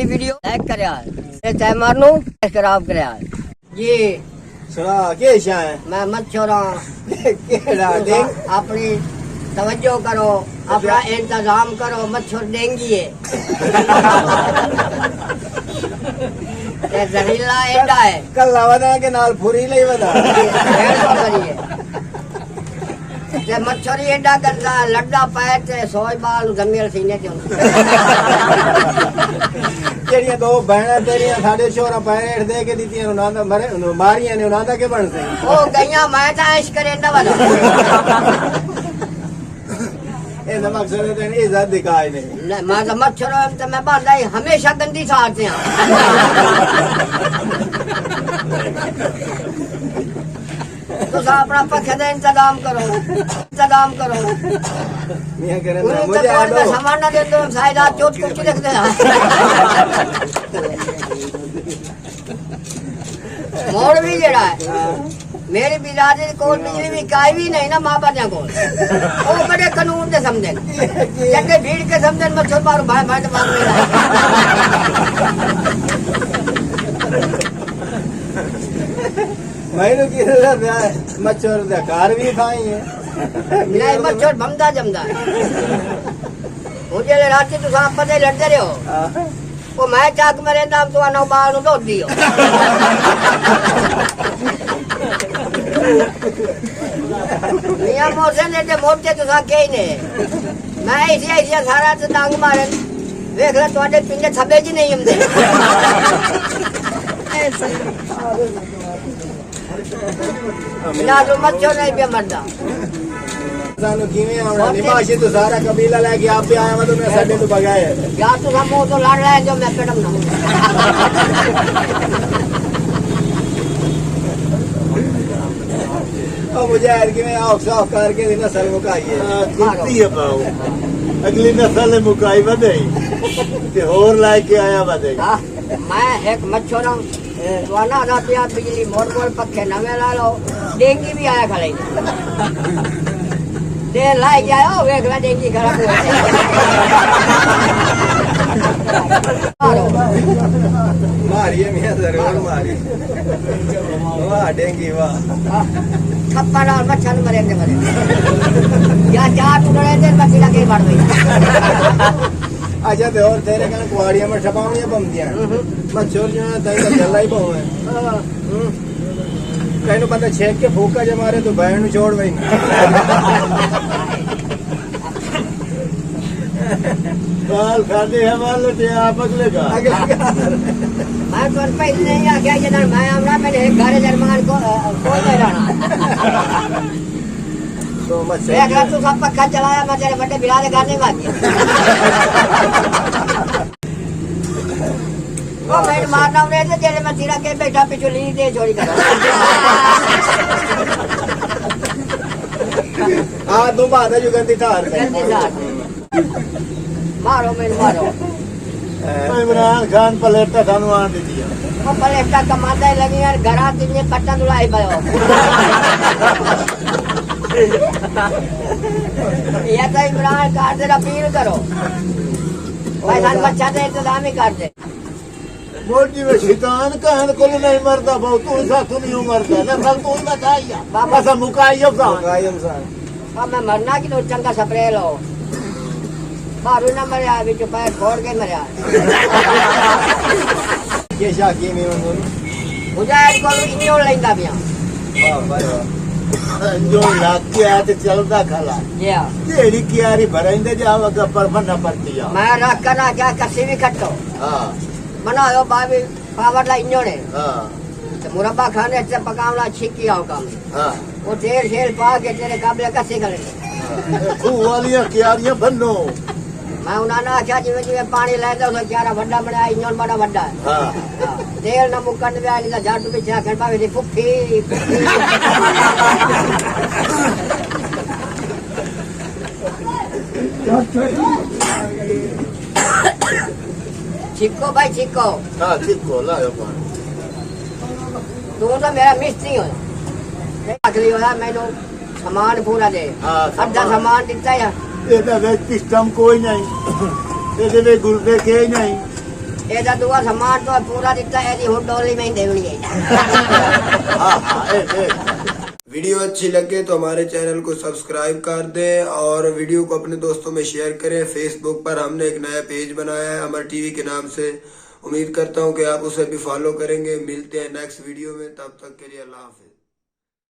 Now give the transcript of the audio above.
Video like करे चाहे मारनू खराब करे जी सुना के शाय मैं मत छोड़ा केड़ा दे अपनी तवज्जो करो अपना इंतजाम करो मच्छर डेंगी है जहरीला एडा है कल्ला वदा के नाल फुरी ले वदा जे मच्छरी एडा करदा लड्डा पाए ते सोई बाल जमील सीने ते जेड़ियां दो बहना तेरियां साडे छोरा पैर दे के दित्तियां उना दा मरे मारियां ने उना दा के बन से ओ गईया मैं ता ऐश करेंदा वाला ए मकसद है इज्जत दिखाई नहीं नहीं मैं तो मच्छर तो मैं बांधा हमेशा गंदी साड़ते हैं तो अपना पखे का इंतजाम करो मियां करे ना मुझे आडो सामान ना दे दो शायद आप चोट कुछ रखते हैं मोड़ भी जड़ा है मेरी बिरादरी को बिजली भी काई भी नहीं ना मां बाप को वो बड़े कानून से समझे जैसे भीड़ के समझे मच्छर मारो भाई भाई तो मार नहीं मैंने की मच्छर दा कार भी खाई है नहीं मच्छर भमदा जमदा मुझे रात तो सांप पते लड़ते रहे हो वो मैं चाक में रहता तो अनो बाल नु दो दियो मियां मोसे ने ते मोटे तो सा के ने मैं ऐसी सारा तो डांग मारन देख ले तोड़े पिंजे छबे जी नहीं हमदे ना जो मच्छर नहीं पे मरदा सानू किवें आवना निमाशी तो सारा कबीला लेके आप पे आया मैं तो मैं साडे तो भगाए या तो हम तो लड़ रहे हैं जो मैं पेटम ना ओ मुझे यार कि मैं औसा करके नस्ल मुकाई है कितनी है पाओ अगली नस्ल ने मुकाई बधाई ते और लाके आया बधाई मैं एक मच्छर हूं वाना ना पिया बिजली मोड़ मोड़ पक्के नवे ला लो डेंगी भी आया खड़े दे लाई गया ओ वेखला डेंगी खराब हो मारिए मियां जरूर मारी वाह डेंगी वाह खप्पा और मच्छर मरेंगे मरे या चार टुकड़े दे बच्ची लगे बढ़ गई अच्छा ते और तेरे कने कुआड़ियां में छपावनियां बमदियां मच्छर जो है तई जल्ला ही पावे कहीं नु पता छेक के फूका जे मारे तो बहन नु छोड़ वही बाल खाते हैं बाल ते आप अगले का मैं तो पहले नहीं आ गया जन मैं हमरा मैंने एक घर जरमान को दे रहना तो मच्छर एक रात तो सब पक्का चलाया मैं तेरे बड़े बिला के गाने बाकी ओ मैं मारना रहे थे तेरे मैं तीरा के बैठा पिछली दे छोड़ी कर हां दो बात है जो गंदी ठार मारो मैं मारो इमरान खान पलेटा थानू आन दी दिया वो पलेटा कमाता ही लगी यार घरा दिन पट्टा दुलाई भयो ये तो इमरान कार से अपील करो भाई खान बच्चा दे इंतजाम ही कर दे मोटी में शैतान कहन को नहीं मरता बहुत तू सा तू नहीं मरता ना फल तू बताइया बाबा सा मुकाइयो का कायम सा अब मैं मरना की तो चंगा सपरे लो बारू ना मरे आ बिच पैर फोड़ के मरे के शाकी में उन मुझे को इंजो लेंदा पिया वाह वाह जो लाग के आया तो चलता खला या तेरी कियारी भरेंदे जावा का परफन पड़ती है मैं रख करना क्या कसी भी कटो हां बनाओ बाबी पावर ला इंजो ने हां तो मुरब्बा खाने से पकावना छिकी आओ काम हां वो तेल शेल पा के तेरे काबले कसे करे तू वालियां कियारियां बनो मैं उन्होंने आख्या जिम्मे जिम्मे पानी लै दो क्यारा वड्डा बनाया इंजन बड़ा वड्डा है हां तेल न मुकन वे आली दा जाटू पीछे आखन पावे दी फुफी छिको भाई छिको हां ठीक को लायो पानी तू तो मेरा मिस्त्री हो अगली वाला मैंने सामान पूरा दे अद्धा सामान दिता है ਇਹਦਾ ਵਿੱਚ ਸਿਸਟਮ ਕੋਈ ਨਹੀਂ ਇਹਦੇ ਵਿੱਚ ਗੁਰਦੇ ਕੇ ਨਹੀਂ ਇਹਦਾ ਦੂਆ ਸਮਾਨ ਤੋਂ ਪੂਰਾ ਦਿੱਤਾ ਇਹਦੀ ਹੁਣ ਡੋਲੀ ਮੈਂ ਦੇਣੀ ਹੈ वीडियो अच्छी लगे तो हमारे चैनल को सब्सक्राइब कर दें और वीडियो को अपने दोस्तों में शेयर करें। फेसबुक पर हमने एक नया पेज बनाया है अमर टीवी के नाम से, उम्मीद करता हूं कि आप उसे भी फॉलो करेंगे। मिलते हैं नेक्स्ट वीडियो में, तब तक के लिए अल्लाह हाफिज।